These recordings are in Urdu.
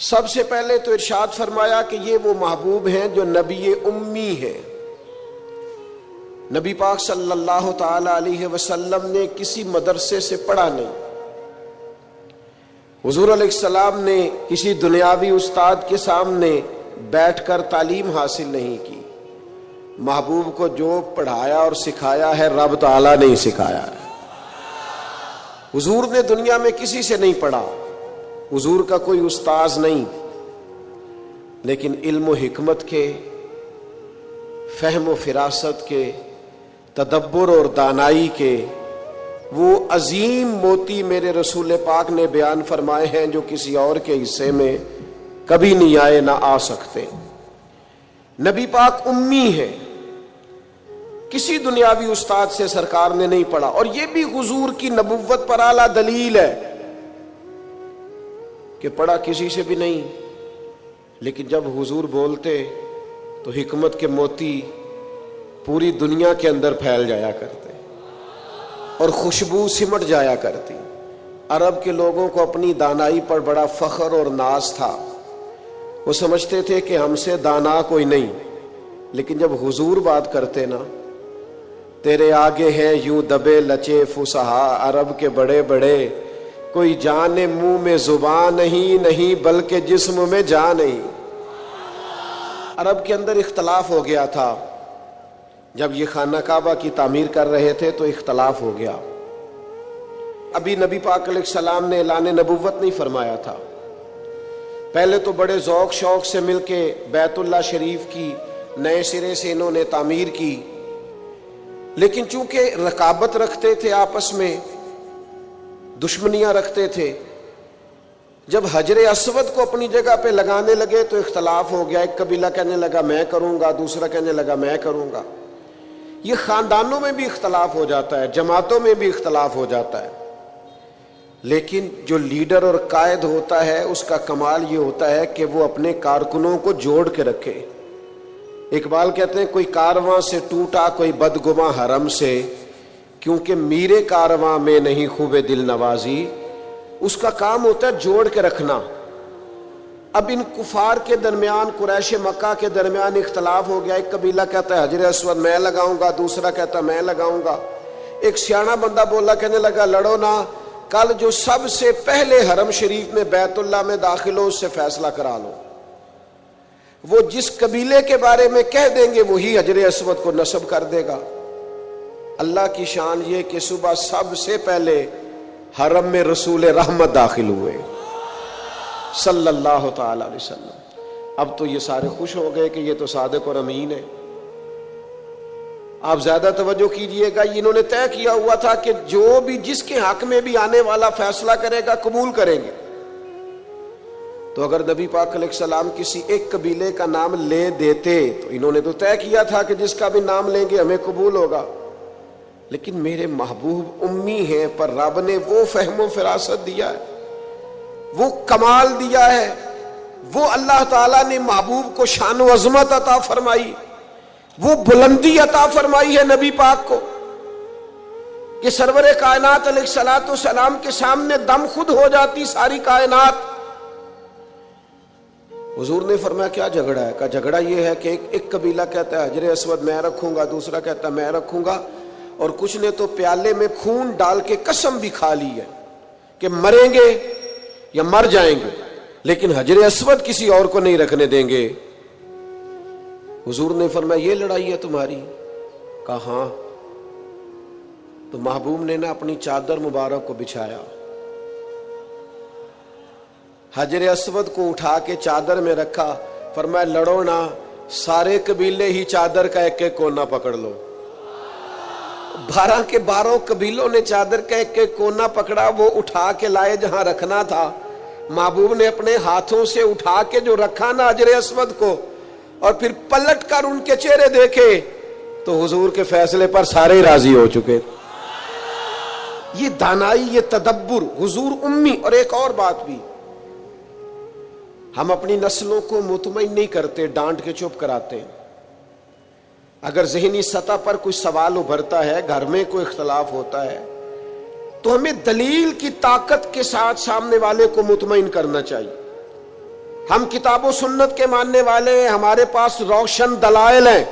سب سے پہلے تو ارشاد فرمایا کہ یہ وہ محبوب ہیں جو نبی امی ہیں۔ نبی پاک صلی اللہ تعالی علیہ وسلم نے کسی مدرسے سے پڑھا نہیں، حضور علیہ السلام نے کسی دنیاوی استاد کے سامنے بیٹھ کر تعلیم حاصل نہیں کی۔ محبوب کو جو پڑھایا اور سکھایا ہے رب تعالیٰ نے ہی سکھایا ہے۔ حضور نے دنیا میں کسی سے نہیں پڑھا، حضور کا کوئی استاذ نہیں، لیکن علم و حکمت کے، فہم و فراست کے، تدبر اور دانائی کے وہ عظیم موتی میرے رسول پاک نے بیان فرمائے ہیں جو کسی اور کے حصے میں کبھی نہیں آئے، نہ آ سکتے۔ نبی پاک امی ہے، کسی دنیاوی استاد سے سرکار نے نہیں پڑھا، اور یہ بھی حضور کی نبوت پر اعلیٰ دلیل ہے کہ پڑھا کسی سے بھی نہیں، لیکن جب حضور بولتے تو حکمت کے موتی پوری دنیا کے اندر پھیل جایا کرتے اور خوشبو سمٹ جایا کرتی۔ عرب کے لوگوں کو اپنی دانائی پر بڑا فخر اور ناز تھا، وہ سمجھتے تھے کہ ہم سے دانا کوئی نہیں، لیکن جب حضور بات کرتے نا، تیرے آگے ہیں یوں دبے لچے فصحا عرب کے بڑے بڑے، کوئی جان منہ میں زبان نہیں بلکہ جسم میں جان نہیں۔ عرب کے اندر اختلاف ہو گیا تھا، جب یہ خانہ کعبہ کی تعمیر کر رہے تھے تو اختلاف ہو گیا۔ ابھی نبی پاک علیہ السلام نے اعلان نبوت نہیں فرمایا تھا، پہلے تو بڑے ذوق شوق سے مل کے بیت اللہ شریف کی نئے سرے سے انہوں نے تعمیر کی، لیکن چونکہ رقابت رکھتے تھے، آپس میں دشمنیاں رکھتے تھے، جب حجر اسود کو اپنی جگہ پہ لگانے لگے تو اختلاف ہو گیا۔ ایک قبیلہ کہنے لگا میں کروں گا، دوسرا کہنے لگا میں کروں گا۔ یہ خاندانوں میں بھی اختلاف ہو جاتا ہے، جماعتوں میں بھی اختلاف ہو جاتا ہے، لیکن جو لیڈر اور قائد ہوتا ہے اس کا کمال یہ ہوتا ہے کہ وہ اپنے کارکنوں کو جوڑ کے رکھے۔ اقبال کہتے ہیں کوئی کارواں سے ٹوٹا کوئی بدگماں حرم سے، کیونکہ میرے کارواں میں نہیں خوب دل نوازی۔ اس کا کام ہوتا ہے جوڑ کے رکھنا۔ اب ان کفار کے درمیان، قریش مکہ کے درمیان اختلاف ہو گیا، ایک قبیلہ کہتا ہے حجر اسود میں لگاؤں گا، دوسرا کہتا ہے میں لگاؤں گا۔ ایک سیاںا بندہ بولا، کہنے لگا لڑو نہ، کل جو سب سے پہلے حرم شریف میں بیت اللہ میں داخل ہو اس سے فیصلہ کرا لو، وہ جس قبیلے کے بارے میں کہہ دیں گے وہی حجر اسود کو نصب کر دے گا۔ اللہ کی شان یہ کہ صبح سب سے پہلے حرم میں رسول رحمت داخل ہوئے صلی اللہ تعالی علیہ وسلم۔ اب تو یہ سارے خوش ہو گئے کہ یہ تو صادق اور امین ہے۔ آپ زیادہ توجہ کیجئے گا، انہوں نے طے کیا ہوا تھا کہ جو بھی جس کے حق میں بھی آنے والا فیصلہ کرے گا قبول کریں گے۔ تو اگر نبی پاک علیہ السلام کسی ایک قبیلے کا نام لے دیتے تو انہوں نے تو طے کیا تھا کہ جس کا بھی نام لیں گے ہمیں قبول ہوگا، لیکن میرے محبوب امی ہیں، پر رب نے وہ فہم و فراست دیا ہے، وہ کمال دیا ہے، وہ اللہ تعالیٰ نے محبوب کو شان و عظمت عطا فرمائی، وہ بلندی عطا فرمائی ہے نبی پاک کو کہ سرور کائنات علیہ الصلوۃ والسلام کے سامنے دم خود ہو جاتی ساری کائنات۔ حضور نے فرمایا کیا جھگڑا ہے؟ کہا جھگڑا یہ ہے کہ ایک قبیلہ کہتا ہے حجر اسود میں رکھوں گا، دوسرا کہتا ہے میں رکھوں گا، اور کچھ نے تو پیالے میں خون ڈال کے قسم بھی کھا لی ہے کہ مریں گے یا مر جائیں گے، لیکن حجر اسود کسی اور کو نہیں رکھنے دیں گے۔ حضور نے فرمایا یہ لڑائی ہے تمہاری؟ کہا ہاں۔ تو محبوب نے نا اپنی چادر مبارک کو بچھایا، حجر اسود کو اٹھا کے چادر میں رکھا، فرمایا لڑو نا، سارے قبیلے ہی چادر کا ایک ایک کونا پکڑ لو۔ 12 کے 12 قبیلوں نے چادر کا ایک ایک کونا پکڑا، وہ اٹھا کے لائے جہاں رکھنا تھا۔ محبوب نے اپنے ہاتھوں سے اٹھا کے جو رکھا نا حجر اسود کو، اور پھر پلٹ کر ان کے چہرے دیکھے تو حضور کے فیصلے پر سارے راضی ہو چکے۔ یہ دانائی، یہ تدبر، حضور امی۔ اور ایک اور بات بھی، ہم اپنی نسلوں کو مطمئن نہیں کرتے، ڈانٹ کے چپ کراتے ہیں۔ اگر ذہنی سطح پر کوئی سوال ابھرتا ہے، گھر میں کوئی اختلاف ہوتا ہے، تو ہمیں دلیل کی طاقت کے ساتھ سامنے والے کو مطمئن کرنا چاہیے۔ ہم کتاب و سنت کے ماننے والے ہیں، ہمارے پاس روشن دلائل ہیں،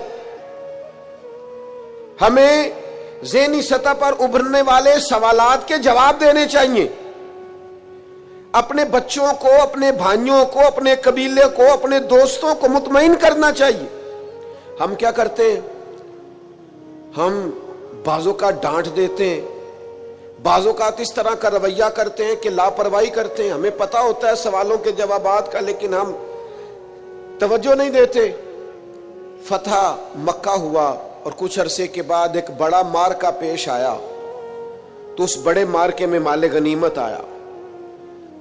ہمیں ذہنی سطح پر ابھرنے والے سوالات کے جواب دینے چاہیے، اپنے بچوں کو، اپنے بھائیوں کو، اپنے قبیلے کو، اپنے دوستوں کو مطمئن کرنا چاہیے۔ ہم کیا کرتے ہیں؟ ہم بعضوں کا ڈانٹ دیتے ہیں، بعضوں کا اس طرح کا رویہ کرتے ہیں کہ لاپرواہی کرتے ہیں، ہمیں پتہ ہوتا ہے سوالوں کے جوابات کا، لیکن ہم توجہ نہیں دیتے۔ فتح مکہ ہوا اور کچھ عرصے کے بعد ایک بڑا معرکہ پیش آیا، تو اس بڑے معرکے میں مال غنیمت آیا۔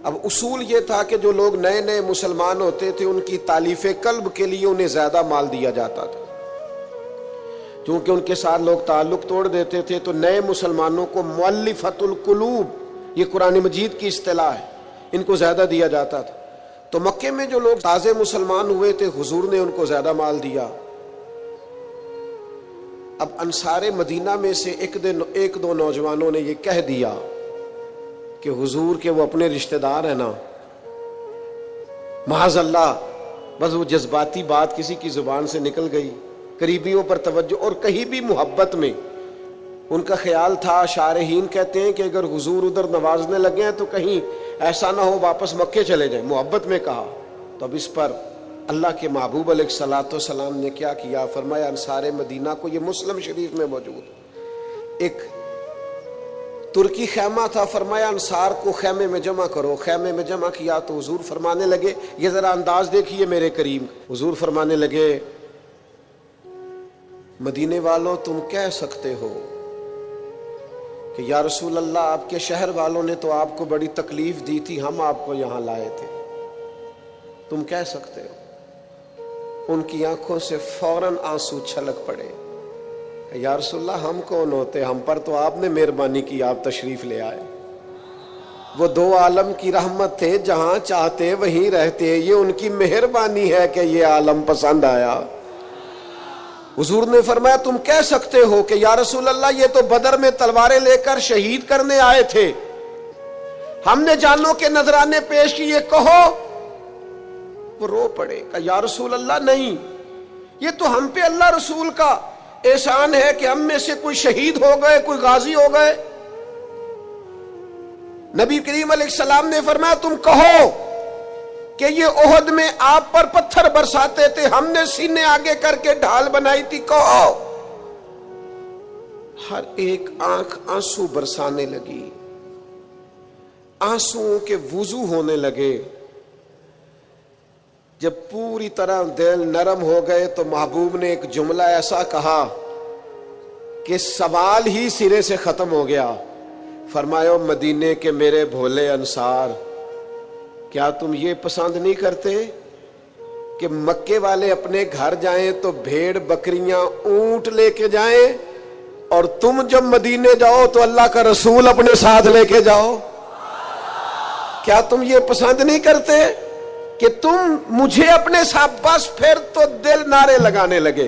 اب اصول یہ تھا کہ جو لوگ نئے نئے مسلمان ہوتے تھے ان کی تالیف قلب کے لیے انہیں زیادہ مال دیا جاتا تھا، کیونکہ ان کے ساتھ لوگ تعلق توڑ دیتے تھے، تو نئے مسلمانوں کو مؤلفۃ القلوب، یہ قرآن مجید کی اصطلاح ہے، ان کو زیادہ دیا جاتا تھا۔ تو مکے میں جو لوگ تازے مسلمان ہوئے تھے حضور نے ان کو زیادہ مال دیا۔ اب انصار مدینہ میں سے ایک دو نوجوانوں نے یہ کہہ دیا کہ حضور کے وہ اپنے رشتہ دار ہیں نا، معاذ اللہ، بس وہ جذباتی بات کسی کی زبان سے نکل گئی، قریبیوں پر توجہ، اور کہیں بھی محبت میں ان کا خیال تھا، شارحین کہتے ہیں کہ اگر حضور ادھر نوازنے لگے ہیں تو کہیں ایسا نہ ہو واپس مکے چلے جائیں، محبت میں کہا۔ تو اب اس پر اللہ کے محبوب علیہ الصلوۃ والسلام نے کیا کیا؟ فرمایا انصار مدینہ کو، یہ مسلم شریف میں موجود ایک ترکی خیمہ تھا، فرمایا انصار کو خیمے میں جمع کرو۔ خیمے میں جمع کیا تو حضور فرمانے لگے، یہ ذرا انداز دیکھیے میرے کریم، حضور فرمانے لگے مدینے والوں تم کہہ سکتے ہو کہ یا رسول اللہ آپ کے شہر والوں نے تو آپ کو بڑی تکلیف دی تھی، ہم آپ کو یہاں لائے تھے، تم کہہ سکتے ہو۔ ان کی آنکھوں سے فوراً آنسو چھلک پڑے، یا رسول اللہ ہم کون ہوتے، ہم پر تو آپ نے مہربانی کی، آپ تشریف لے آئے۔ وہ دو عالم کی رحمت تھے، جہاں چاہتے وہیں رہتے، یہ ان کی مہربانی ہے کہ یہ عالم پسند آیا۔ حضور نے فرمایا تم کہہ سکتے ہو کہ یا رسول اللہ یہ تو بدر میں تلواریں لے کر شہید کرنے آئے تھے، ہم نے جانوں کے نذرانے پیش کیے، کہو۔ وہ رو پڑے کہ یا رسول اللہ نہیں، یہ تو ہم پہ اللہ رسول کا احسان ہے کہ ہم میں سے کوئی شہید ہو گئے، کوئی غازی ہو گئے۔ نبی کریم علیہ السلام نے فرمایا تم کہو کہ یہ احد میں آپ پر پتھر برساتے تھے، ہم نے سینے آگے کر کے ڈھال بنائی تھی، کہو۔ ہر ایک آنکھ آنسو برسانے لگی، آنسوؤں کے وضو ہونے لگے۔ جب پوری طرح دل نرم ہو گئے تو محبوب نے ایک جملہ ایسا کہا کہ سوال ہی سرے سے ختم ہو گیا۔ فرمایا مدینے کے میرے بھولے انصار، کیا تم یہ پسند نہیں کرتے کہ مکے والے اپنے گھر جائیں تو بھیڑ بکریاں اونٹ لے کے جائیں، اور تم جب مدینے جاؤ تو اللہ کا رسول اپنے ساتھ لے کے جاؤ؟ کیا تم یہ پسند نہیں کرتے کہ تم مجھے اپنے ساتھ؟ بس پھر تو دل نعرے لگانے لگے،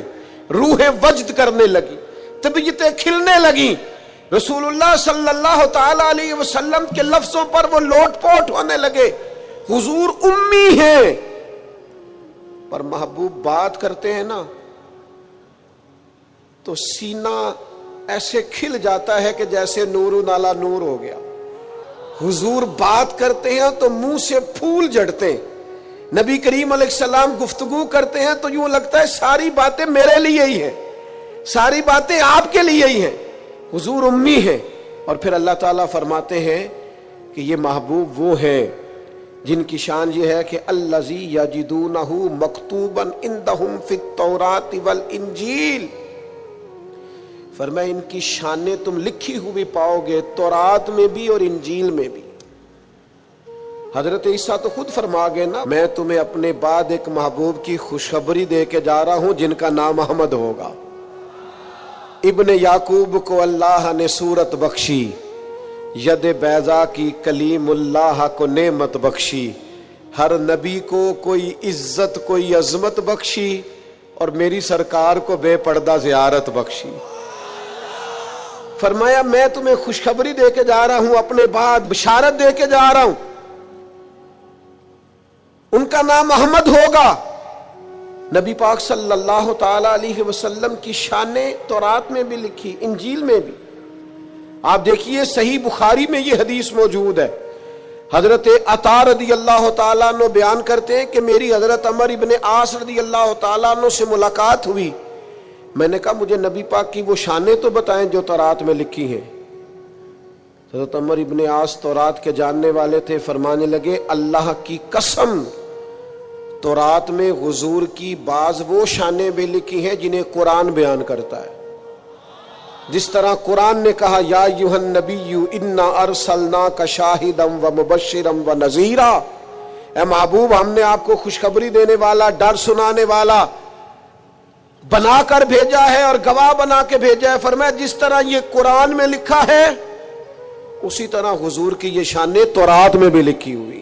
روح وجد کرنے لگی، طبیعتیں کھلنے لگی۔ رسول اللہ صلی اللہ تعالی علیہ وسلم کے لفظوں پر وہ لوٹ پوٹ ہونے لگے۔ حضور امی ہیں پر محبوب بات کرتے ہیں نا تو سینہ ایسے کھل جاتا ہے کہ جیسے نور نالا نور ہو گیا۔ حضور بات کرتے ہیں تو منہ سے پھول جھڑتے ہیں، نبی کریم علیہ السلام گفتگو کرتے ہیں تو یوں لگتا ہے ساری باتیں میرے لیے ہی ہیں، ساری باتیں آپ کے لیے ہی ہیں۔ حضور امی ہیں، اور پھر اللہ تعالیٰ فرماتے ہیں کہ یہ محبوب وہ ہیں جن کی شان یہ ہے کہ الذی یجدونہ مکتوبا عندہم فی التوراۃ والانجیل، فرمایا ان کی شانیں تم لکھی ہوئی پاؤ گے تورات میں بھی اور انجیل میں بھی۔ حضرت عیسیٰ تو خود فرما گئے نا، میں تمہیں اپنے بعد ایک محبوب کی خوشخبری دے کے جا رہا ہوں جن کا نام احمد ہوگا۔ ابن یعقوب کو اللہ نے صورت بخشی، ید بیضا کی کلیم اللہ کو نعمت بخشی، ہر نبی کو کوئی عزت کوئی عظمت بخشی، اور میری سرکار کو بے پردہ زیارت بخشی۔ فرمایا میں تمہیں خوشخبری دے کے جا رہا ہوں، اپنے بعد بشارت دے کے جا رہا ہوں۔ ان کا نام احمد ہوگا۔ نبی پاک صلی اللہ تعالی علیہ وسلم کی شانیں تورات میں بھی لکھی، انجیل میں بھی۔ آپ دیکھیے صحیح بخاری میں یہ حدیث موجود ہے، حضرت عطا رضی اللہ تعالیٰ عنہ بیان کرتے ہیں کہ میری حضرت عمر ابن عاص رضی اللہ تعالیٰ عنہ سے ملاقات ہوئی۔ میں نے کہا مجھے نبی پاک کی وہ شانیں تو بتائیں جو تورات میں لکھی ہیں۔ حضرت عمر ابن عاص تورات کے جاننے والے تھے، فرمانے لگے اللہ کی قسم تورات میں حضور کی بعض وہ شانیں بھی لکھی ہیں جنہیں قرآن بیان کرتا ہے۔ جس طرح قرآن نے کہا یا ایھا النبی انا ارسلناک شاہدا ومبشرا ونذیرا، اے محبوب ہم نے آپ کو خوشخبری دینے والا، ڈر سنانے والا بنا کر بھیجا ہے اور گواہ بنا کے بھیجا ہے۔ فرمایا جس طرح یہ قرآن میں لکھا ہے اسی طرح حضور کی یہ شانیں تورات میں بھی لکھی ہوئی۔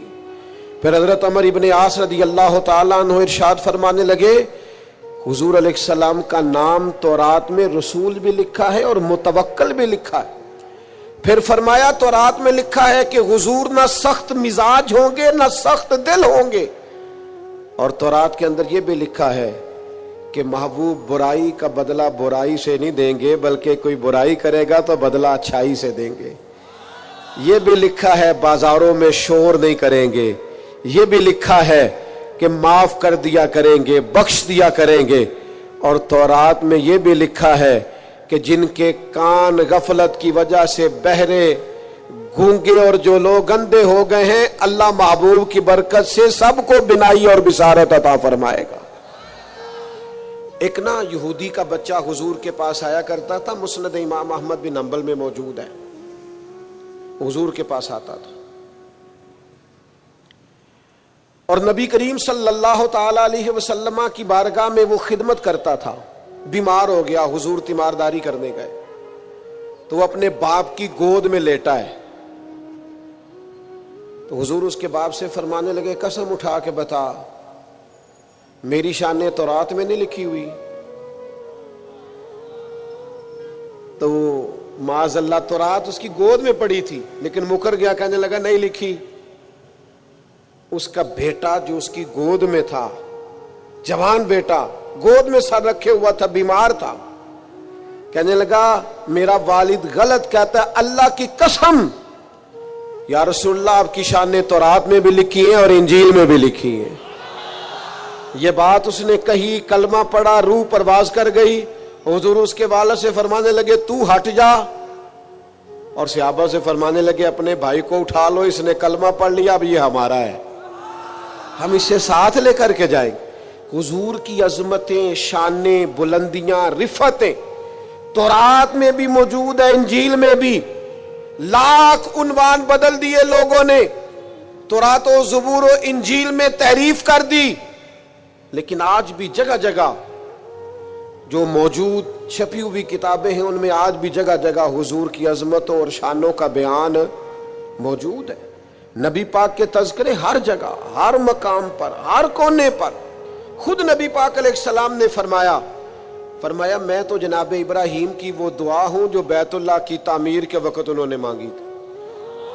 پھر حضرت عمر ابن عاص رضی اللہ تعالیٰ عنہ ارشاد فرمانے لگے حضور علیہ السلام کا نام تورات میں رسول بھی لکھا ہے اور متوکل بھی لکھا ہے۔ پھر فرمایا تورات میں لکھا ہے کہ حضور نہ سخت مزاج ہوں گے نہ سخت دل ہوں گے، اور تورات کے اندر یہ بھی لکھا ہے کہ محبوب برائی کا بدلہ برائی سے نہیں دیں گے، بلکہ کوئی برائی کرے گا تو بدلہ اچھائی سے دیں گے۔ یہ بھی لکھا ہے بازاروں میں شور نہیں کریں گے، یہ بھی لکھا ہے کہ معاف کر دیا کریں گے، بخش دیا کریں گے، اور تورات میں یہ بھی لکھا ہے کہ جن کے کان غفلت کی وجہ سے بہرے گونگے اور جو لوگ اندھے ہو گئے ہیں اللہ محبوب کی برکت سے سب کو بینائی اور بصارت عطا فرمائے گا۔ ایک نا یہودی کا بچہ حضور کے پاس آیا کرتا تھا، مسند امام احمد بن حنبل میں موجود ہے، حضور کے پاس آتا تھا اور نبی کریم صلی اللہ تعالی علیہ وسلم کی بارگاہ میں وہ خدمت کرتا تھا۔ بیمار ہو گیا، حضور تیمارداری کرنے گئے تو وہ اپنے باپ کی گود میں لیٹا ہے، تو حضور اس کے باپ سے فرمانے لگے قسم اٹھا کے بتا میری شانیں تورات میں نہیں لکھی ہوئی؟ تو معاذ اللہ تورات اس کی گود میں پڑی تھی لیکن مکر گیا، کہنے لگا نہیں لکھی۔ اس کا بیٹا جو اس کی گود میں تھا، جوان بیٹا گود میں سر رکھے ہوا تھا، بیمار تھا، کہنے لگا میرا والد غلط کہتا ہے، اللہ کی قسم یا رسول اللہ آپ کی شانیں تورات میں بھی لکھی ہیں اور انجیل میں بھی لکھی ہیں۔ یہ بات اس نے کہی، کلمہ پڑھا، روح پرواز کر گئی۔ حضور اس کے والد سے فرمانے لگے تو ہٹ جا، اور صحابہ سے فرمانے لگے اپنے بھائی کو اٹھا لو، اس نے کلمہ پڑھ لیا، اب یہ ہمارا ہے، ہم اسے ساتھ لے کر کے جائیں۔ حضور کی عظمتیں، شانیں، بلندیاں، رفتیں تورات میں بھی موجود ہے، انجیل میں بھی۔ لاکھ عنوان بدل دیے لوگوں نے، تورات و زبور و انجیل میں تحریف کر دی، لیکن آج بھی جگہ جگہ جو موجود چھپی ہوئی کتابیں ہیں ان میں آج بھی جگہ جگہ حضور کی عظمتوں اور شانوں کا بیان موجود ہے۔ نبی پاک کے تذکرے ہر جگہ، ہر مقام پر، ہر کونے پر۔ خود نبی پاک علیہ السلام نے فرمایا میں تو جناب ابراہیم کی وہ دعا ہوں جو بیت اللہ کی تعمیر کے وقت انہوں نے مانگی تھی،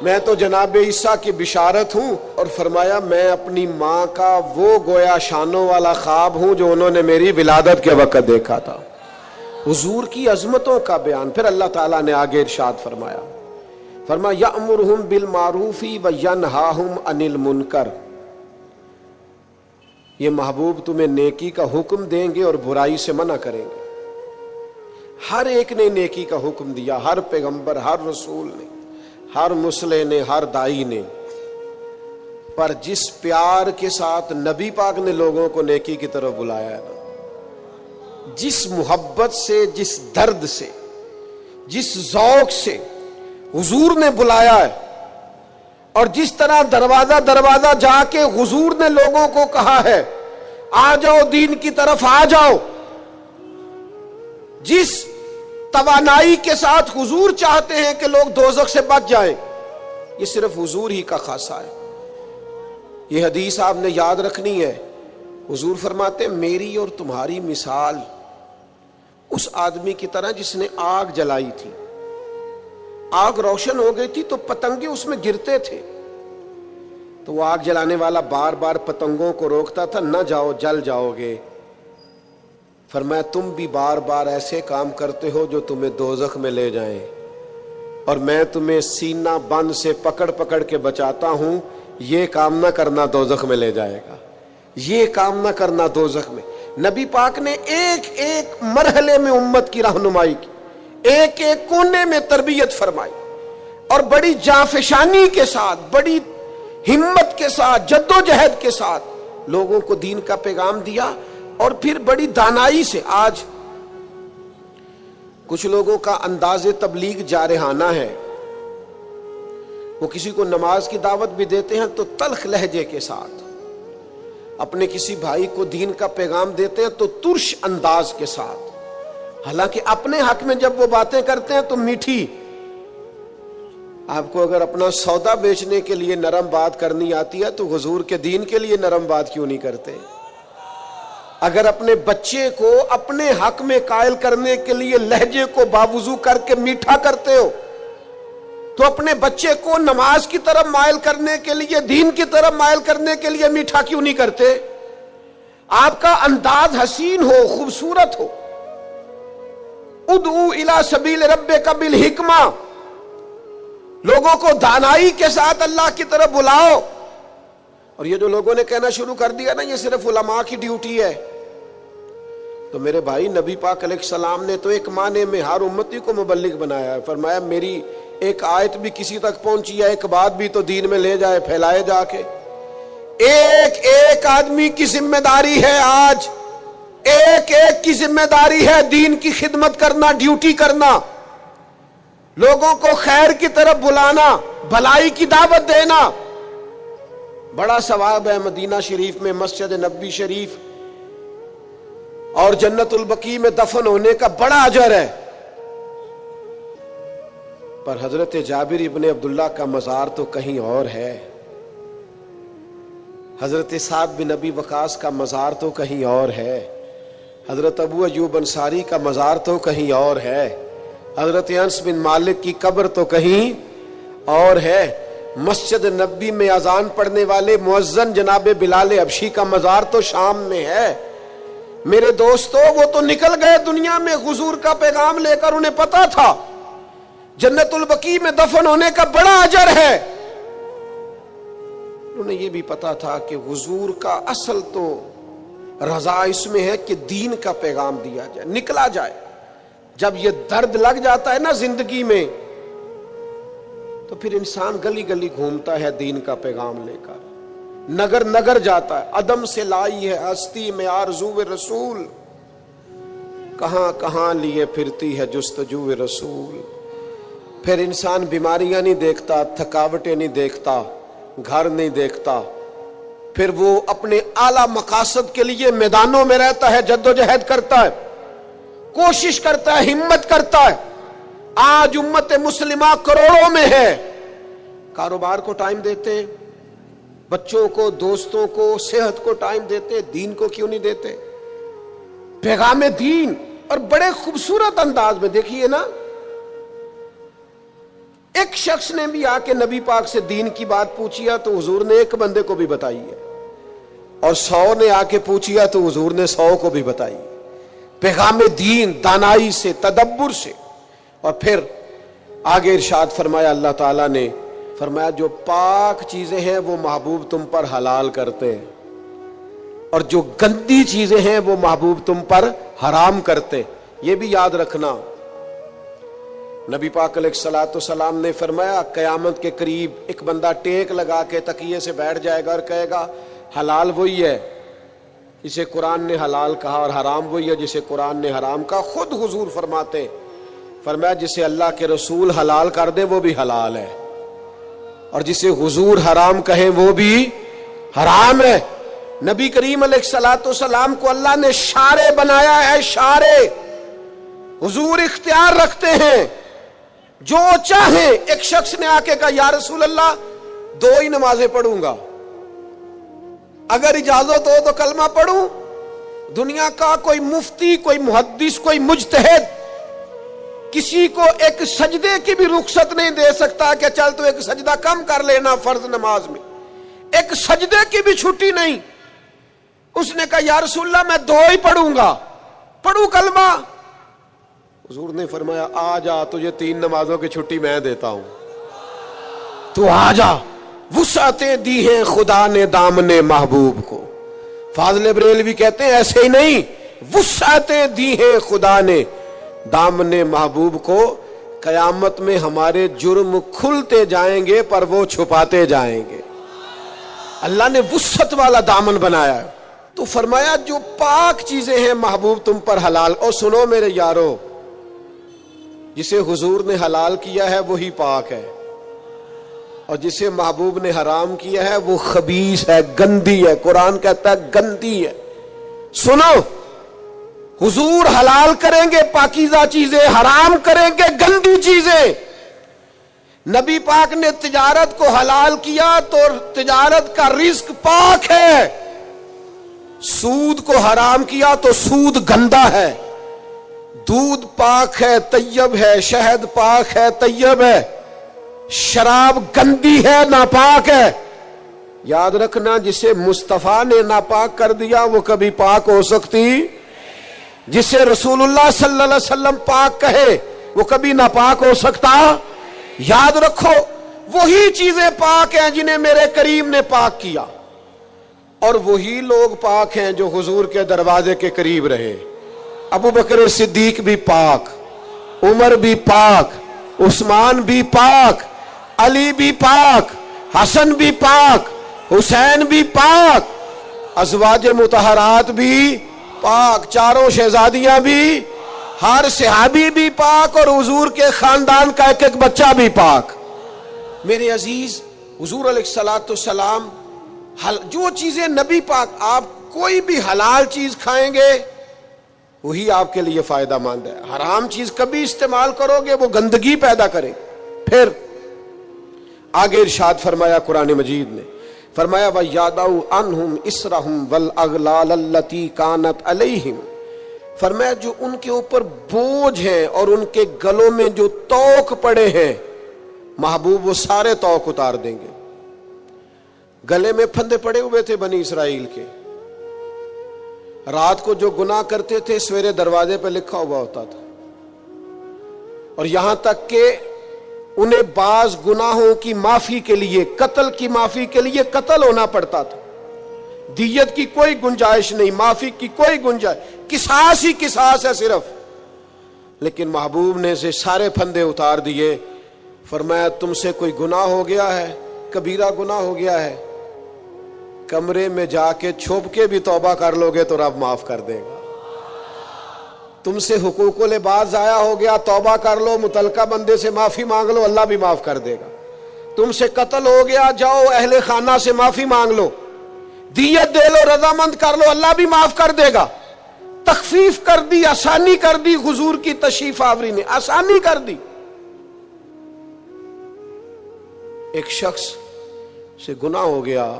میں تو جناب عیسیٰ کی بشارت ہوں، اور فرمایا میں اپنی ماں کا وہ گویا شانوں والا خواب ہوں جو انہوں نے میری ولادت کے وقت دیکھا تھا۔ حضور کی عظمتوں کا بیان۔ پھر اللہ تعالیٰ نے آگے ارشاد فرمایا یأمرہم بالمعروف وینہاہم عن المنکر، یہ محبوب تمہیں نیکی کا حکم دیں گے اور برائی سے منع کریں گے۔ ہر ایک نے نیکی کا حکم دیا، ہر پیغمبر، ہر رسول نے، ہر مصلح نے، ہر دائی نے، پر جس پیار کے ساتھ نبی پاک نے لوگوں کو نیکی کی طرف بلایا ہے نا، جس محبت سے، جس درد سے، جس ذوق سے حضور نے بلایا ہے، اور جس طرح دروازہ دروازہ جا کے حضور نے لوگوں کو کہا ہے آ جاؤ دین کی طرف آ جاؤ، جس توانائی کے ساتھ حضور چاہتے ہیں کہ لوگ دوزخ سے بچ جائیں، یہ صرف حضور ہی کا خاصہ ہے۔ یہ حدیث آپ نے یاد رکھنی ہے۔ حضور فرماتے ہیں میری اور تمہاری مثال اس آدمی کی طرح جس نے آگ جلائی تھی، آگ روشن ہو گئی تھی تو پتنگے اس میں گرتے تھے، تو وہ آگ جلانے والا بار بار پتنگوں کو روکتا تھا، نہ جاؤ جل جاؤ گے۔ فرمایا تم بھی بار بار ایسے کام کرتے ہو جو تمہیں دوزخ میں لے جائیں، اور میں تمہیں سینہ بند سے پکڑ پکڑ کے بچاتا ہوں، یہ کام نہ کرنا دوزخ میں لے جائے گا، یہ کام نہ کرنا دوزخ میں۔ نبی پاک نے ایک ایک مرحلے میں امت کی رہنمائی کی، ایک ایک کونے میں تربیت فرمائی، اور بڑی جانفشانی کے ساتھ، بڑی ہمت کے ساتھ، جدوجہد کے ساتھ لوگوں کو دین کا پیغام دیا، اور پھر بڑی دانائی سے۔ آج کچھ لوگوں کا انداز تبلیغ جارحانہ ہے، وہ کسی کو نماز کی دعوت بھی دیتے ہیں تو تلخ لہجے کے ساتھ، اپنے کسی بھائی کو دین کا پیغام دیتے ہیں تو ترش انداز کے ساتھ، حالانکہ اپنے حق میں جب وہ باتیں کرتے ہیں تو میٹھی۔ آپ کو اگر اپنا سودا بیچنے کے لیے نرم بات کرنی آتی ہے تو حضور کے دین کے لیے نرم بات کیوں نہیں کرتے؟ اگر اپنے بچے کو اپنے حق میں قائل کرنے کے لیے لہجے کو باوضو کر کے میٹھا کرتے ہو تو اپنے بچے کو نماز کی طرف مائل کرنے کے لیے، دین کی طرف مائل کرنے کے لیے میٹھا کیوں نہیں کرتے؟ آپ کا انداز حسین ہو، خوبصورت ہو۔ ادعو الی سبیل ربک بالحکمہ، لوگوں کو دانائی کے ساتھ اللہ کی طرف بلاؤ۔ اور یہ جو لوگوں نے کہنا شروع کر دیا نا یہ صرف علماء کی ڈیوٹی ہے، تو میرے بھائی نبی پاک علیہ السلام نے تو ایک معنی میں ہر امتی کو مبلغ بنایا ہے۔ فرمایا میری ایک آیت بھی کسی تک پہنچی ہے، ایک بات بھی تو دین میں لے جائے، پھیلائے جا کے۔ ایک ایک آدمی کی ذمہ داری ہے، آج ایک ایک کی ذمہ داری ہے دین کی خدمت کرنا، ڈیوٹی کرنا، لوگوں کو خیر کی طرف بلانا، بھلائی کی دعوت دینا۔ بڑا ثواب ہے مدینہ شریف میں مسجد نبوی شریف اور جنت البقیع میں دفن ہونے کا بڑا اجر ہے، پر حضرت جابر ابن عبداللہ کا مزار تو کہیں اور ہے، حضرت سعد بن ابی وقاص کا مزار تو کہیں اور ہے، حضرت ابو ایوب انصاری کا مزار تو کہیں اور ہے، حضرت انس بن مالک کی قبر تو کہیں اور ہے، مسجد نبوی میں اذان پڑھنے والے مؤذن جناب بلال حبشی کا مزار تو شام میں ہے۔ میرے دوستو وہ تو نکل گئے دنیا میں حضور کا پیغام لے کر، انہیں پتا تھا جنت البقیع میں دفن ہونے کا بڑا اجر ہے، انہیں یہ بھی پتا تھا کہ حضور کا اصل تو رضا اس میں ہے کہ دین کا پیغام دیا جائے، نکلا جائے۔ جب یہ درد لگ جاتا ہے نا زندگی میں تو پھر انسان گلی گلی گھومتا ہے دین کا پیغام لے کر، نگر نگر جاتا ہے۔ عدم سے لائی ہے ہستی میں آرزو رسول، کہاں کہاں لیے پھرتی ہے جستجو رسول۔ پھر انسان بیماریاں نہیں دیکھتا، تھکاوٹیں نہیں دیکھتا، گھر نہیں دیکھتا، پھر وہ اپنے اعلیٰ مقاصد کے لیے میدانوں میں رہتا ہے، جدوجہد کرتا ہے، کوشش کرتا ہے، ہمت کرتا ہے۔ آج امت مسلمہ کروڑوں میں ہے، کاروبار کو ٹائم دیتے ہیں، بچوں کو، دوستوں کو، صحت کو ٹائم دیتے، دین کو کیوں نہیں دیتے؟ پیغام دین اور بڑے خوبصورت انداز میں دیکھیے نا، ایک شخص نے بھی آ کے نبی پاک سے دین کی بات پوچھی ہے تو حضور نے ایک بندے کو بھی بتائی ہے، اور 100 نے آ کے پوچھی ہے تو حضور نے 100 کو بھی بتائی ہے۔ پیغام دین دانائی سے، تدبر سے۔ اور پھر آگے ارشاد فرمایا اللہ تعالیٰ نے، فرمایا جو پاک چیزیں ہیں وہ محبوب تم پر حلال کرتے ہیں، اور جو گندی چیزیں ہیں وہ محبوب تم پر حرام کرتے۔ یہ بھی یاد رکھنا، نبی پاک علیہ الصلوۃ والسلام نے فرمایا قیامت کے قریب ایک بندہ ٹیک لگا کے تکیے سے بیٹھ جائے گا اور کہے گا حلال وہی ہے جسے قرآن نے حلال کہا، اور حرام وہی ہے جسے قرآن نے حرام کہا۔ خود حضور فرماتے ہیں، فرمایا جسے اللہ کے رسول حلال کر دے وہ بھی حلال ہے، اور جسے حضور حرام کہیں وہ بھی حرام ہے۔ نبی کریم علیہ الصلوۃ والسلام کو اللہ نے شارع بنایا ہے، شارع۔ حضور اختیار رکھتے ہیں، جو چاہیں۔ ایک شخص نے آ کے کہا یا رسول اللہ 2 ہی نمازیں پڑھوں گا، اگر اجازت ہو تو کلمہ پڑھوں۔ دنیا کا کوئی مفتی، کوئی محدث، کوئی مجتہد کسی کو ایک سجدے کی بھی رخصت نہیں دے سکتا کہ چل تو ایک سجدہ کم کر لینا فرض نماز میں۔ ایک سجدے کی بھی چھٹی نہیں. اس نے کہا یا رسول اللہ میں 2 ہی پڑھوں گا, پڑھوں کلمہ؟ حضور نے فرمایا آ جا, تجھے 3 نمازوں کی چھٹی میں دیتا ہوں, تو آ جا. وسعتیں دی ہیں خدا نے دامن محبوب کو. فاضل بریلوی کہتے ہیں ایسے ہی نہیں, وسعتیں دی ہیں خدا نے دامن محبوب کو. قیامت میں ہمارے جرم کھلتے جائیں گے پر وہ چھپاتے جائیں گے. اللہ نے وسعت والا دامن بنایا. تو فرمایا جو پاک چیزیں ہیں محبوب تم پر حلال. اور سنو میرے یارو, جسے حضور نے حلال کیا ہے وہی پاک ہے, اور جسے محبوب نے حرام کیا ہے وہ خبیث ہے, گندی ہے. قرآن کہتا ہے گندی ہے. سنو, حضور حلال کریں گے پاکیزہ چیزیں, حرام کریں گے گندی چیزیں. نبی پاک نے تجارت کو حلال کیا تو تجارت کا رزق پاک ہے. سود کو حرام کیا تو سود گندا ہے. دودھ پاک ہے, طیب ہے. شہد پاک ہے, طیب ہے. شراب گندی ہے, ناپاک ہے. یاد رکھنا, جسے مصطفیٰ نے ناپاک کر دیا وہ کبھی پاک ہو سکتی. جسے رسول اللہ صلی اللہ علیہ وسلم پاک کہے وہ کبھی ناپاک ہو سکتا. یاد رکھو, وہی چیزیں پاک ہیں جنہیں میرے کریم نے پاک کیا, اور وہی لوگ پاک ہیں جو حضور کے دروازے کے قریب رہے. ابو بکر صدیق بھی پاک, عمر بھی پاک, عثمان بھی پاک, علی بھی پاک, حسن بھی پاک, حسین بھی پاک, ازواج مطہرات بھی پاک, 4 شہزادیاں بھی, ہر صحابی بھی پاک, اور حضور کے خاندان کا ایک ایک بچہ بھی پاک. میرے عزیز, حضور علیہ الصلوۃ والسلام جو چیزیں نبی پاک, آپ کوئی بھی حلال چیز کھائیں گے وہی آپ کے لیے فائدہ مند ہے. حرام چیز کبھی استعمال کرو گے وہ گندگی پیدا کرے. پھر آگے ارشاد فرمایا قرآن مجید نے, فرمایا وَيَادَوْ عَنْهُمْ إِسْرَهُمْ وَالْأَغْلَالَ الَّتِي كَانَتْ عَلَيْهِمْ. فرمایا جو ان کے اوپر بوجھ ہیں اور ان کے گلوں میں جو توق پڑے ہیں, محبوب وہ سارے توق اتار دیں گے. گلے میں پھندے پڑے ہوئے تھے بنی اسرائیل کے, رات کو جو گناہ کرتے تھے سویرے دروازے پہ لکھا ہوا ہوتا تھا, اور یہاں تک کہ انہیں بعض گناہوں کی معافی کے لیے, قتل کی معافی کے لیے قتل ہونا پڑتا تھا. دیت کی کوئی گنجائش نہیں, معافی کی کوئی گنجائش, قصاص ہی قصاص ہے صرف. لیکن محبوب نے سے سارے پھندے اتار دیے. فرمایا تم سے کوئی گناہ ہو گیا ہے, کبیرہ گناہ ہو گیا ہے, کمرے میں جا کے چھپ کے بھی توبہ کر لو گے تو رب معاف کر دے گا. تم سے حقوق العباد ضائع ہو گیا, توبہ کر لو, متعلقہ بندے سے معافی مانگ لو, اللہ بھی معاف کر دے گا. تم سے قتل ہو گیا, جاؤ اہل خانہ سے معافی مانگ لو, دیت دے لو, رضامند کر لو, اللہ بھی معاف کر دے گا. تخفیف کر دی, آسانی کر دی. حضور کی تشریف آوری نے آسانی کر دی. ایک شخص سے گناہ ہو گیا,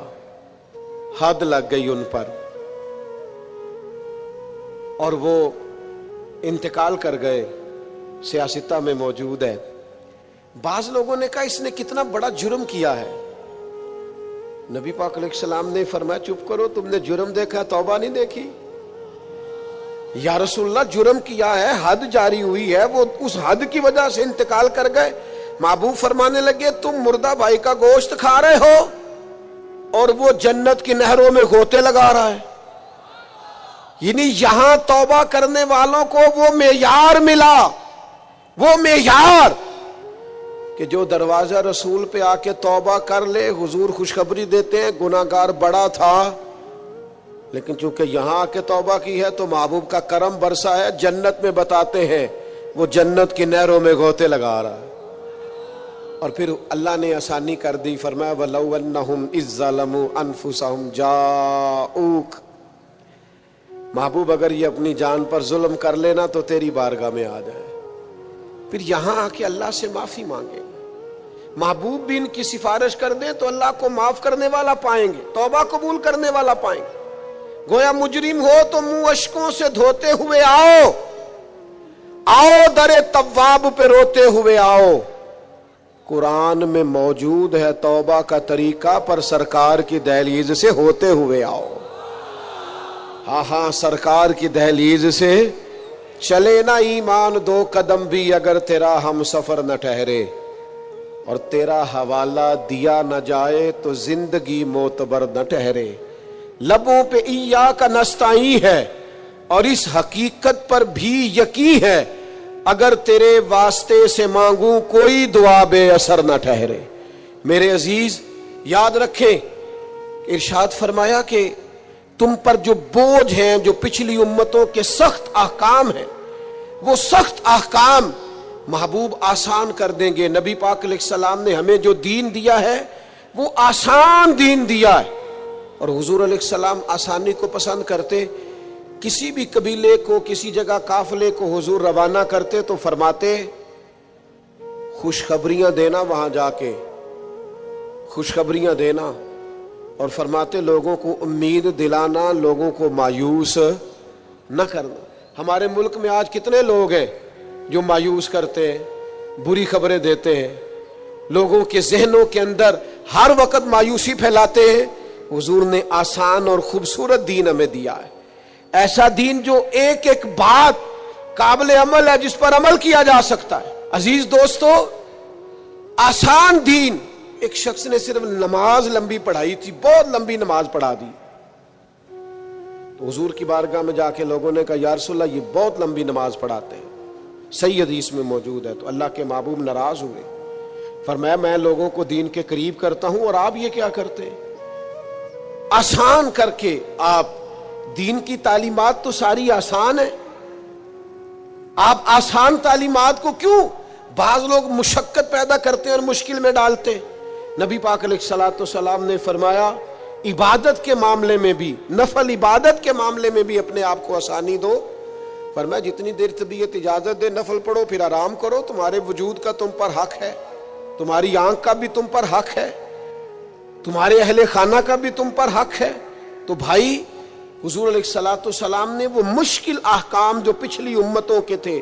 حد لگ گئی ان پر, اور وہ انتقال کر گئے, سیاستہ میں موجود ہے. بعض لوگوں نے کہا اس نے کتنا بڑا جرم کیا ہے. نبی پاک علیہ السلام نے فرمایا چپ کرو, تم نے جرم دیکھا, توبہ نہیں دیکھی. یا رسول اللہ جرم کیا ہے, حد جاری ہوئی ہے, وہ اس حد کی وجہ سے انتقال کر گئے. محبوب فرمانے لگے تم مردہ بھائی کا گوشت کھا رہے ہو اور وہ جنت کی نہروں میں غوطے لگا رہا ہے. یعنی یہاں توبہ کرنے والوں کو وہ معیار ملا, وہ معیار کہ جو دروازہ رسول پہ آ کے توبہ کر لے. حضور خوشخبری دیتے ہیں گناہگار بڑا تھا, لیکن چونکہ یہاں آ کے توبہ کی ہے تو محبوب کا کرم برسا ہے. جنت میں بتاتے ہیں وہ جنت کی نہروں میں غوطے لگا رہا ہے. اور پھر اللہ نے آسانی کر دی. فرمایا وَلَوْ أَنَّهُمْ إِذْ ظَلَمُوا أَنفُسَهُمْ جَاءُوكَ. محبوب اگر یہ اپنی جان پر ظلم کر لینا تو تیری بارگاہ میں آ جائے, پھر یہاں آ کے اللہ سے معافی مانگے. محبوب بھی ان کی سفارش کر دیں تو اللہ کو معاف کرنے والا پائیں گے, توبہ قبول کرنے والا پائیں گے. گویا مجرم ہو تو منہ اشکوں سے دھوتے ہوئے آؤ در تواب پہ روتے ہوئے آؤ. قرآن میں موجود ہے توبہ کا طریقہ، پر سرکار کی دہلیز سے ہوتے ہوئے آؤ۔ ہاں ہاں، سرکار کی دہلیز سے چلے نہ ایمان دو قدم بھی، اگر تیرا ہم سفر نہ ٹھہرے، اور تیرا حوالہ دیا نہ جائے تو زندگی معتبر نہ ٹھہرے۔ لبوں پہ ایاک نستعین ہے، اور اس حقیقت پر بھی یقین ہے، اگر تیرے واسطے سے مانگوں کوئی دعا بے اثر نہ ٹھہرے۔ میرے عزیز یاد رکھیں، ارشاد فرمایا کہ تم پر جو بوجھ ہیں، جو پچھلی امتوں کے سخت احکام ہیں، وہ سخت احکام محبوب آسان کر دیں گے۔ نبی پاک علیہ السلام نے ہمیں جو دین دیا ہے وہ آسان دین دیا ہے، اور حضور علیہ السلام آسانی کو پسند کرتے۔ کسی بھی قبیلے کو، کسی جگہ قافلے کو حضور روانہ کرتے تو فرماتے خوشخبریاں دینا، وہاں جا کے خوشخبریاں دینا، اور فرماتے لوگوں کو امید دلانا، لوگوں کو مایوس نہ کرنا۔ ہمارے ملک میں آج کتنے لوگ ہیں جو مایوس کرتے ہیں، بری خبریں دیتے ہیں، لوگوں کے ذہنوں کے اندر ہر وقت مایوسی پھیلاتے ہیں۔ حضور نے آسان اور خوبصورت دین ہمیں دیا ہے، ایسا دین جو ایک ایک بات قابل عمل ہے، جس پر عمل کیا جا سکتا ہے۔ عزیز دوستو، آسان دین۔ ایک شخص نے صرف نماز لمبی پڑھائی تھی، بہت لمبی نماز پڑھا دی، تو حضور کی بارگاہ میں جا کے لوگوں نے کہا یا رسول اللہ یہ بہت لمبی نماز پڑھاتے ہیں، صحیح حدیث میں موجود ہے۔ تو اللہ کے محبوب ناراض ہوئے، فرمایا میں لوگوں کو دین کے قریب کرتا ہوں اور آپ یہ کیا کرتے ہیں؟ آسان کر کے آپ، دین کی تعلیمات تو ساری آسان ہے، آپ آسان تعلیمات کو کیوں؟ بعض لوگ مشقت پیدا کرتے ہیں اور مشکل میں ڈالتے ہیں۔ نبی پاک علیہ الصلوۃ والسلام نے فرمایا عبادت کے معاملے میں بھی، نفل عبادت کے معاملے میں بھی اپنے آپ کو آسانی دو۔ فرمایا جتنی دیر طبیعت اجازت دے نفل پڑھو، پھر آرام کرو، تمہارے وجود کا تم پر حق ہے، تمہاری آنکھ کا بھی تم پر حق ہے، تمہارے اہل خانہ کا بھی تم پر حق ہے۔ تو بھائی حضور علیہ الصلوۃ والسلام نے وہ مشکل احکام جو پچھلی امتوں کے تھے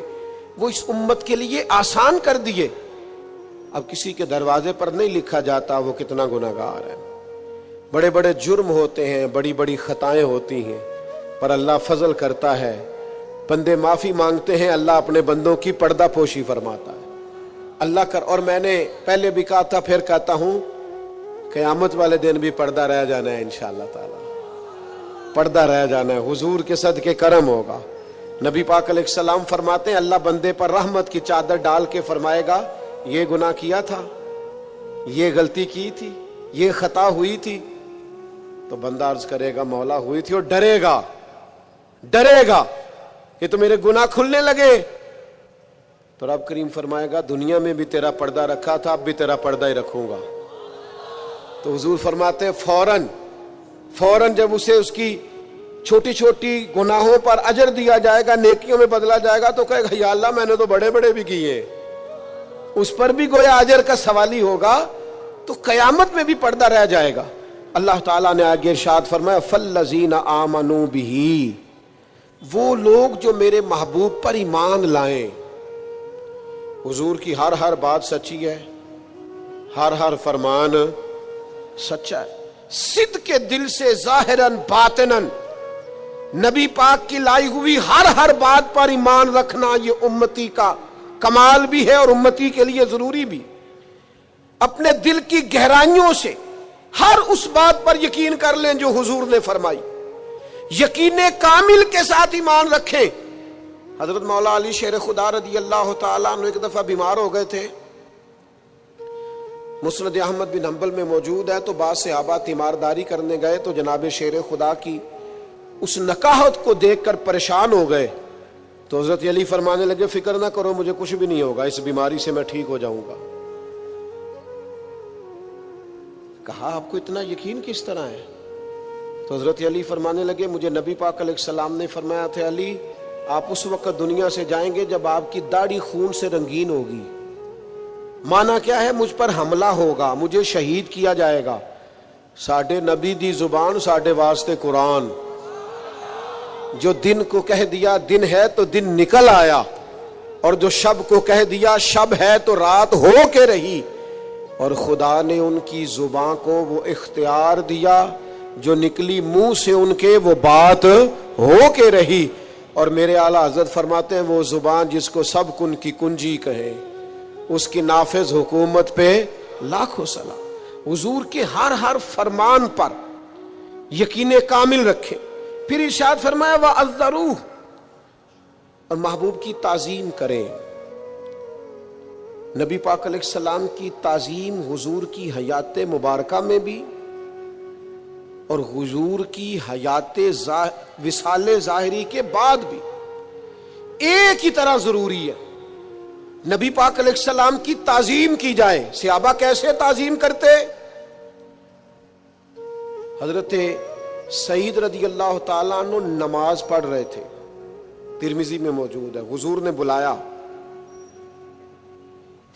وہ اس امت کے لیے آسان کر دیے۔ اب کسی کے دروازے پر نہیں لکھا جاتا وہ کتنا گناہگار ہے، بڑے بڑے جرم ہوتے ہیں، بڑی بڑی خطائیں ہوتی ہیں، پر اللہ فضل کرتا ہے، بندے معافی مانگتے ہیں، اللہ اپنے بندوں کی پردہ پوشی فرماتا ہے۔ اللہ کر، اور میں نے پہلے بھی کہا تھا پھر کہتا ہوں، قیامت والے دن بھی پردہ رہ جانا ہے انشاءاللہ تعالی، پردہ رہ جانا ہے، حضور کے صدقے کرم ہوگا۔ نبی پاک علیہ السلام فرماتے ہیں اللہ بندے پر رحمت کی چادر ڈال کے فرمائے گا یہ گناہ کیا تھا، یہ غلطی کی تھی، یہ خطا ہوئی تھی، تو بندہ عرض کرے گا مولا ہوئی تھی، اور ڈرے گا کہ تو میرے گناہ کھلنے لگے، تو رب کریم فرمائے گا دنیا میں بھی تیرا پردہ رکھا تھا، اب بھی تیرا پردہ ہی رکھوں گا۔ تو حضور فرماتے ہیں فوراً جب اسے اس کی چھوٹی چھوٹی گناہوں پر اجر دیا جائے گا، نیکیوں میں بدلا جائے گا، تو کہے گا یا اللہ میں نے تو بڑے بڑے بھی کیے، اس پر بھی گویا اجر کا سوال ہی ہوگا، تو قیامت میں بھی پردہ رہ جائے گا۔ اللہ تعالیٰ نے آگے ارشاد فرمایا فَالَّذِينَ آمَنُوا بِهِ، وہ لوگ جو میرے محبوب پر ایمان لائیں۔ حضور کی ہر بات سچی ہے، ہر فرمان سچا ہے، صدق کے دل سے ظاہراً باطناً نبی پاک کی لائی ہوئی ہر بات پر ایمان رکھنا یہ امتی کا کمال بھی ہے اور امتی کے لیے ضروری بھی۔ اپنے دل کی گہرائیوں سے ہر اس بات پر یقین کر لیں جو حضور نے فرمائی، یقین کامل کے ساتھ ایمان رکھیں۔ حضرت مولا علی شیر خدا رضی اللہ تعالیٰ عنہ ایک دفعہ بیمار ہو گئے تھے، مسند احمد بن حنبل میں موجود ہے، تو بعض صحابہ تیمارداری کرنے گئے تو جناب شیر خدا کی اس نکاحت کو دیکھ کر پریشان ہو گئے، تو حضرت علی فرمانے لگے فکر نہ کرو مجھے کچھ بھی نہیں ہوگا، اس بیماری سے میں ٹھیک ہو جاؤں گا۔ کہا آپ کو اتنا یقین کس طرح ہے؟ تو حضرت علی فرمانے لگے مجھے نبی پاک علیہ السلام نے فرمایا تھا علی آپ اس وقت دنیا سے جائیں گے جب آپ کی داڑھی خون سے رنگین ہوگی، مانا کیا ہے مجھ پر حملہ ہوگا، مجھے شہید کیا جائے گا، ساڈے نبی دی زبان ساڈے واسطے قرآن، جو دن کو کہہ دیا دن ہے تو دن نکل آیا، اور جو شب کو کہہ دیا شب ہے تو رات ہو کے رہی۔ اور خدا نے ان کی زبان کو وہ اختیار دیا جو نکلی منہ سے ان کے وہ بات ہو کے رہی. اور میرے اعلیٰ حضرت فرماتے ہیں وہ زبان جس کو سب کن کی کنجی کہے اس کی نافذ حکومت پہ لاکھوں سلام. حضور کے ہر فرمان پر یقین کامل رکھیں. پھر ارشاد فرمایا وَعَذَّرُوهُ، اور محبوب کی تعظیم کریں. نبی پاک علیہ السلام کی تعظیم حضور کی حیات مبارکہ میں بھی اور حضور کی حیات وصال ظاہری کے بعد بھی ایک ہی طرح ضروری ہے. نبی پاک علیہ السلام کی تعظیم کی جائے. صحابہ کیسے تعظیم کرتے؟ حضرت سعید رضی اللہ تعالیٰ عنہ نماز پڑھ رہے تھے، ترمذی میں موجود ہے. حضور نے بلایا،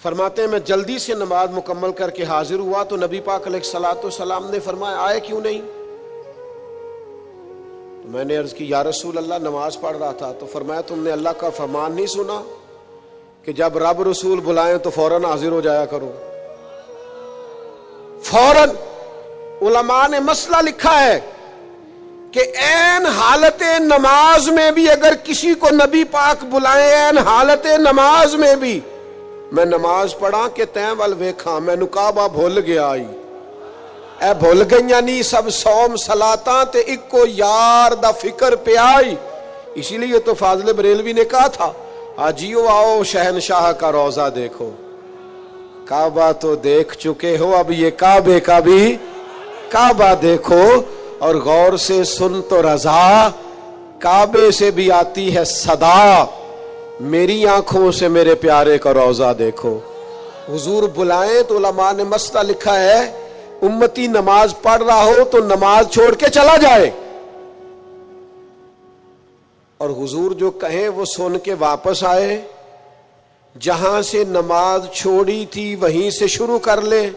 فرماتے ہیں میں جلدی سے نماز مکمل کر کے حاضر ہوا تو نبی پاک علیہ الصلوۃ والسلام نے فرمایا آئے کیوں نہیں؟ تو میں نے عرض کی یا رسول اللہ نماز پڑھ رہا تھا. تو فرمایا تم نے اللہ کا فرمان نہیں سنا کہ جب رب رسول بلائیں تو فوراً حاضر ہو جایا کرو؟ فوراً. علماء نے مسئلہ لکھا ہے کہ عین حالت نماز میں بھی اگر کسی کو نبی پاک بلائیں، عین حالت نماز میں بھی، میں نماز پڑھا کہ تین ول ویکھاں مینوں کعبہ بھول گیا آئی اے بھول گئیاں نہیں سب صوم صلاتاں تے اکو یار دا فکر پہ آئی. اسی لیے تو فاضل بریلوی نے کہا تھا آجیو آؤ شہنشاہ کا روضہ دیکھو. کعبہ تو دیکھ چکے ہو، اب یہ کعبے کا بھی کعبہ دیکھو اور غور سے سن تو رضا کعبے سے بھی آتی ہے صدا، میری آنکھوں سے میرے پیارے کا روضہ دیکھو. حضور بلائیں تو علماء نے مسئلہ لکھا ہے امتی نماز پڑھ رہا ہو تو نماز چھوڑ کے چلا جائے، اور حضور جو کہیں وہ سن کے واپس آئے، جہاں سے نماز چھوڑی تھی وہیں سے شروع کر لے،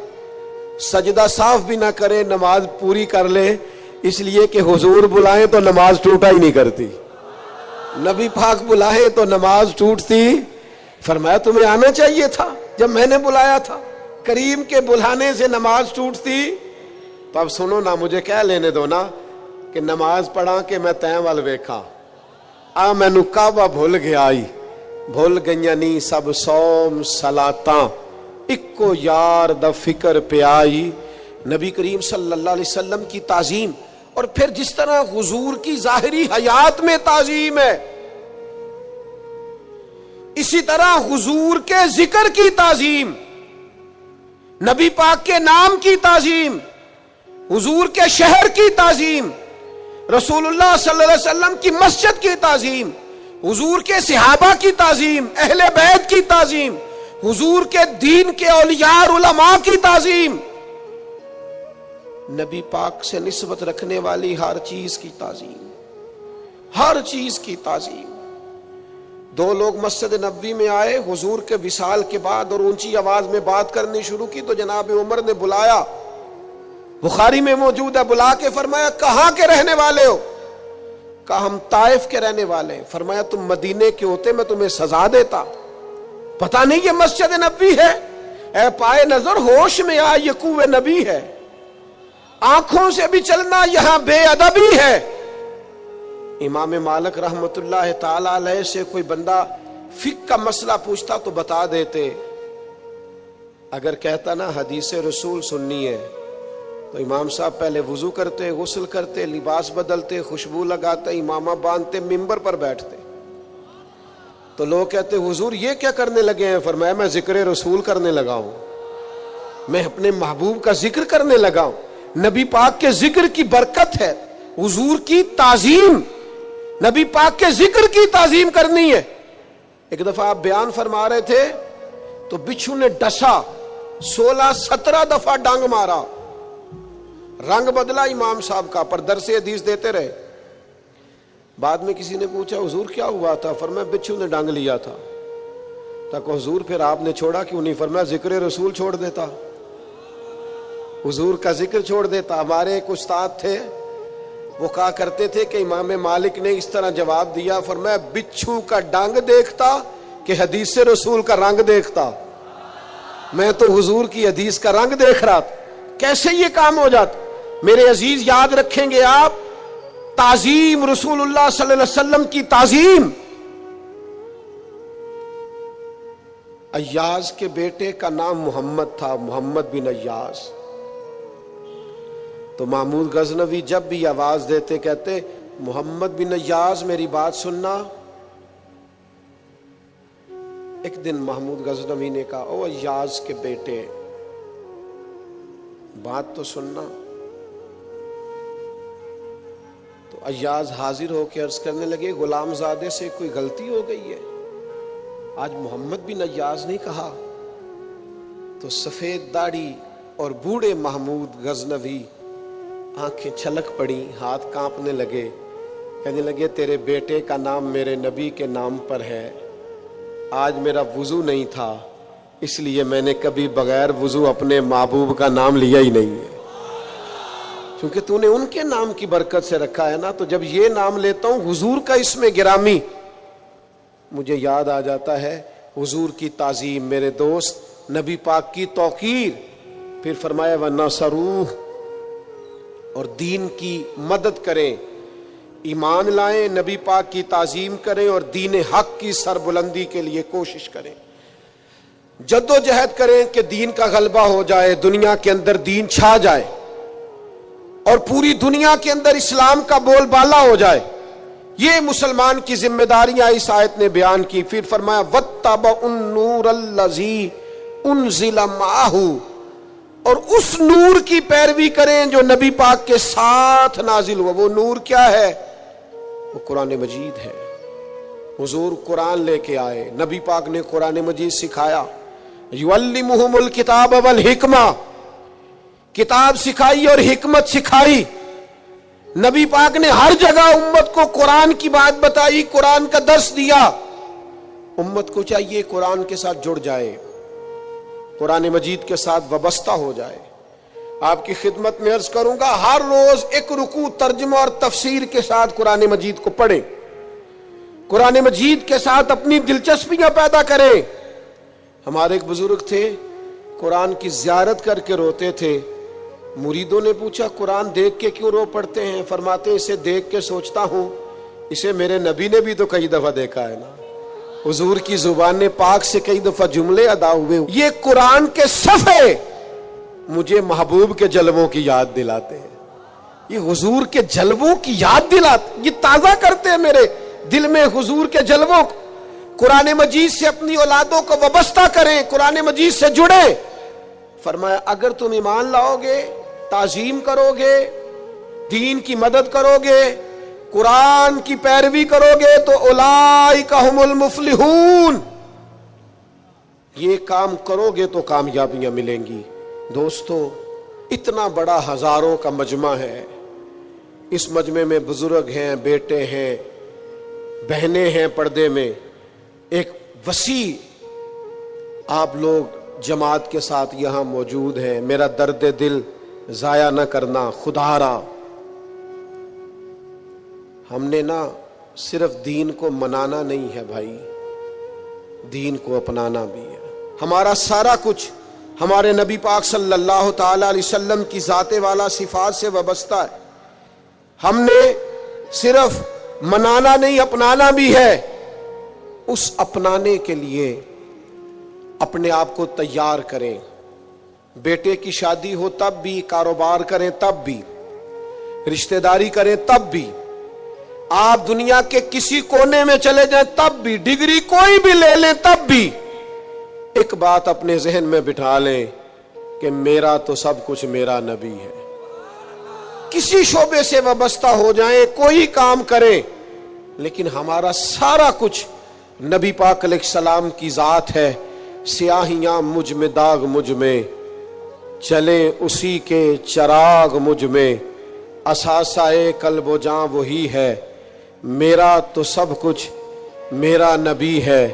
سجدہ صاف بھی نہ کرے نماز پوری کر لے. اس لیے کہ حضور بلائیں تو نماز ٹوٹا ہی نہیں کرتی، نبی پاک بلائے تو نماز ٹوٹتی. فرمایا تمہیں آنا چاہیے تھا جب میں نے بلایا تھا. کریم کے بلانے سے نماز ٹوٹتی. تو اب سنو نا، مجھے کہہ لینے دو نا کہ نماز پڑھا کہ میں تین ول ویکھا آ مینوں کعبہ بھول گیا آئی. بھول گئیاں نہیں سب صوم صلاتاں اکو یار دا فکر پہ آئی. نبی کریم صلی اللہ علیہ وسلم کی تعظیم، اور پھر جس طرح حضور کی ظاہری حیات میں تعظیم ہے، اسی طرح حضور کے ذکر کی تعظیم، نبی پاک کے نام کی تعظیم، حضور کے شہر کی تعظیم، رسول اللہ صلی اللہ علیہ وسلم کی مسجد کی تعظیم، حضور کے صحابہ کی تعظیم، اہل بیت کی تعظیم، حضور کے دین کے اولیاء علماء کی تعظیم، نبی پاک سے نسبت رکھنے والی ہر چیز کی تعظیم، ہر چیز کی تعظیم. دو لوگ مسجد نبوی میں آئے حضور کے وصال کے بعد اور اونچی آواز میں بات کرنی شروع کی تو جناب عمر نے بلایا، بخاری میں موجود ہے، بلا کے فرمایا کہاں کے رہنے والے ہو؟ کہا ہم طائف کے رہنے والے ہیں. فرمایا تم مدینے کے ہوتے میں تمہیں سزا دیتا، پتہ نہیں یہ مسجد نبوی ہے؟ اے پائے نظر ہوش میں آ، یہ کوہ نبی ہے. آنکھوں سے بھی چلنا یہاں بے ادبی ہے. امام مالک رحمت اللہ تعالی علیہ سے کوئی بندہ فقہ کا مسئلہ پوچھتا تو بتا دیتے. اگر کہتا نا حدیث رسول سننی ہے تو امام صاحب پہلے وضو کرتے، غسل کرتے، لباس بدلتے، خوشبو لگاتے، امامہ باندھتے، ممبر پر بیٹھتے. تو لوگ کہتے حضور یہ کیا کرنے لگے ہیں؟ فرمایا میں ذکر رسول کرنے لگا ہوں، میں اپنے محبوب کا ذکر کرنے لگا ہوں. نبی پاک کے ذکر کی برکت ہے، حضور کی تعظیم، نبی پاک کے ذکر کی تعظیم کرنی ہے. ایک دفعہ آپ بیان فرما رہے تھے تو بچھو نے ڈسا، 16-17 دفعہ ڈانگ مارا، رنگ بدلا امام صاحب کا، پر درس حدیث دیتے رہے. بعد میں کسی نے پوچھا حضور کیا ہوا تھا؟ فرمایا بچھو نے ڈانگ لیا تھا. تک حضور پھر آپ نے چھوڑا کیوں نہیں؟ فرمایا ذکر رسول چھوڑ دیتا، حضور کا ذکر چھوڑ دیتا. ہمارے ایک استاد تھے، وہ کہا کرتے تھے کہ امام مالک نے اس طرح جواب دیا، فرمایا بچھو کا ڈانگ دیکھتا کہ حدیث رسول کا رنگ دیکھتا. میں تو حضور کی حدیث کا رنگ دیکھ رہا تھا، کیسے یہ کام ہو جاتا۔ میرے عزیز یاد رکھیں گے آپ، تعظیم رسول اللہ صلی اللہ علیہ وسلم کی تعظیم۔ ایاز کے بیٹے کا نام محمد تھا، محمد بن ایاز۔ تو محمود غزنوی جب بھی آواز دیتے کہتے محمد بن ایاز میری بات سننا۔ ایک دن محمود غزنوی نے کہا او ایاز کے بیٹے بات تو سننا۔ تو ایاز حاضر ہو کے عرض کرنے لگے غلام زادے سے کوئی غلطی ہو گئی ہے، آج محمد بن ایاز نہیں کہا۔ تو سفید داڑھی اور بوڑھے محمود غزنوی آنکھیں چھلک پڑی، ہاتھ کانپنے لگے، کہنے لگے تیرے بیٹے کا نام میرے نبی کے نام پر ہے، آج میرا وضو نہیں تھا اس لیے میں نے کبھی بغیر وضو اپنے محبوب کا نام لیا ہی نہیں ہے، کیونکہ تو نے ان کے نام کی برکت سے رکھا ہے نا۔ تو جب یہ نام لیتا ہوں حضور کا اسم گرامی، مجھے یاد آ جاتا ہے حضور کی تعظیم، میرے دوست نبی پاک کی توقیر۔ پھر فرمایا وَنَصَرُوهُ، اور دین کی مدد کریں، ایمان لائیں، نبی پاک کی تعظیم کریں اور دین حق کی سربلندی کے لیے کوشش کریں، جد و جہد کریں کہ دین کا غلبہ ہو جائے، دنیا کے اندر دین چھا جائے اور پوری دنیا کے اندر اسلام کا بول بالا ہو جائے۔ یہ مسلمان کی ذمہ داریاں اس آیت نے بیان کی۔ پھر فرمایا وَاتَّبَعُوا النُّورَ الَّذِي أُنزِلَ مَعَهُ، اور اس نور کی پیروی کریں جو نبی پاک کے ساتھ نازل ہوا۔ وہ نور کیا ہے؟ وہ قرآن مجید ہے۔ حضور قرآن لے کے آئے، نبی پاک نے قرآن مجید سکھایا، یعلمہم الکتاب والحکمہ، کتاب سکھائی اور حکمت سکھائی۔ نبی پاک نے ہر جگہ امت کو قرآن کی بات بتائی، قرآن کا درس دیا۔ امت کو چاہیے قرآن کے ساتھ جڑ جائے، قرآن مجید کے ساتھ وابستہ ہو جائے۔ آپ کی خدمت میں عرض کروں گا ہر روز ایک رکوع ترجمہ اور تفسیر کے ساتھ قرآن مجید کو پڑھیں، قرآن مجید کے ساتھ اپنی دلچسپیاں پیدا کریں۔ ہمارے ایک بزرگ تھے، قرآن کی زیارت کر کے روتے تھے۔ مریدوں نے پوچھا قرآن دیکھ کے کیوں رو پڑتے ہیں؟ فرماتے اسے دیکھ کے سوچتا ہوں اسے میرے نبی نے بھی تو کئی دفعہ دیکھا ہے نا، حضور کی زبان پاک سے کئی دفعہ جملے ادا ہوئے۔ یہ قرآن کے صفحے مجھے محبوب کے جلووں کی یاد دلاتے ہیں، یہ حضور کے جلووں کی یاد دلاتے، یہ تازہ کرتے ہیں میرے دل میں حضور کے جلووں کو۔ قرآن مجید سے اپنی اولادوں کو وابستہ کریں، قرآن مجید سے جڑیں۔ فرمایا اگر تم ایمان لاؤ گے، تعظیم کرو گے، دین کی مدد کرو گے، قرآن کی پیروی کرو گے تو اولئک ھم المفلحون، یہ کام کرو گے تو کامیابیاں ملیں گی۔ دوستو اتنا بڑا ہزاروں کا مجمع ہے، اس مجمع میں بزرگ ہیں، بیٹے ہیں، بہنیں ہیں پردے میں، ایک وسیع آپ لوگ جماعت کے ساتھ یہاں موجود ہیں۔ میرا درد دل ضائع نہ کرنا خدا را، ہم نے نا صرف دین کو منانا نہیں ہے بھائی، دین کو اپنانا بھی ہے۔ ہمارا سارا کچھ ہمارے نبی پاک صلی اللہ تعالی علیہ وسلم کی ذات والا صفات سے وابستہ ہے۔ ہم نے صرف منانا نہیں اپنانا بھی ہے۔ اس اپنانے کے لیے اپنے آپ کو تیار کریں۔ بیٹے کی شادی ہو تب بھی، کاروبار کریں تب بھی، رشتہ داری کریں تب بھی، آپ دنیا کے کسی کونے میں چلے جائیں تب بھی، ڈگری کوئی بھی لے لیں تب بھی، ایک بات اپنے ذہن میں بٹھا لیں کہ میرا تو سب کچھ میرا نبی ہے۔ کسی شعبے سے وابستہ ہو جائیں، کوئی کام کریں، لیکن ہمارا سارا کچھ نبی پاک علیہ السلام کی ذات ہے۔ سیاہیاں مجھ میں داغ مجھ میں، چلیں اسی کے چراغ مجھ میں، اثاثۂ قلب و جاں وہی ہے، میرا تو سب کچھ میرا نبی ہے،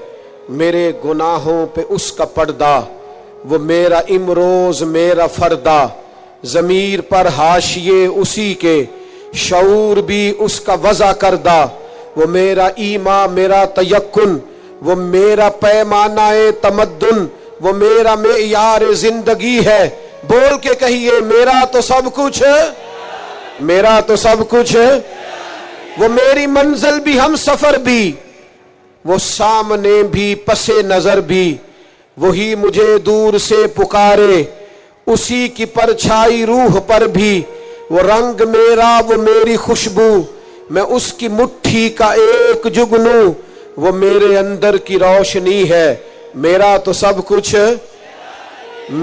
میرے گناہوں پہ اس کا پردہ، وہ میرا امروز میرا فردہ، ضمیر پر حاشیے اسی کے، شعور بھی اس کا وضع کردہ، وہ میرا ایمان میرا تیقن، وہ میرا پیمانہ تمدن، وہ میرا معیار زندگی ہے. بول کے کہیے میرا تو سب کچھ، میرا تو سب کچھ، وہ میری منزل بھی ہم سفر بھی، وہ سامنے بھی پس نظر بھی، وہی مجھے دور سے پکارے، اسی کی پرچھائی روح پر بھی، وہ رنگ میرا وہ میری خوشبو، میں اس کی مٹھی کا ایک جگنو، وہ میرے اندر کی روشنی ہے. میرا تو سب کچھ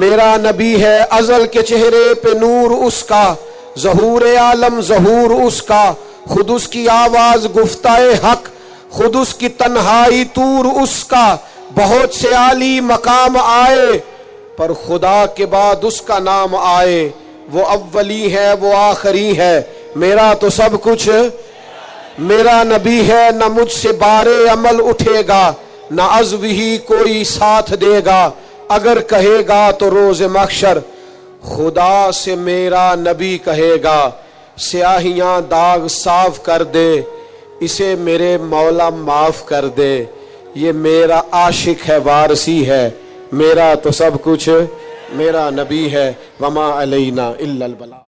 میرا نبی ہے. ازل کے چہرے پہ نور اس کا، ظہور عالم ظہور اس کا، خود اس کی آواز گفتہ حق، خود اس کی تنہائی طور اس کا. بہت سے عالی مقام آئے پر خدا کے بعد اس کا نام آئے، وہ اولی ہے وہ آخری ہے. میرا تو سب کچھ میرا نبی ہے. نہ مجھ سے بارے عمل اٹھے گا، نہ عزو ہی کوئی ساتھ دے گا. اگر کہے گا تو روز محشر خدا سے میرا نبی کہے گا، سیاہیاں داغ صاف کر دے، اسے میرے مولا معاف کر دے. یہ میرا عاشق ہے وارثی ہے. میرا تو سب کچھ میرا نبی ہے. وما علینا الا البلاغ.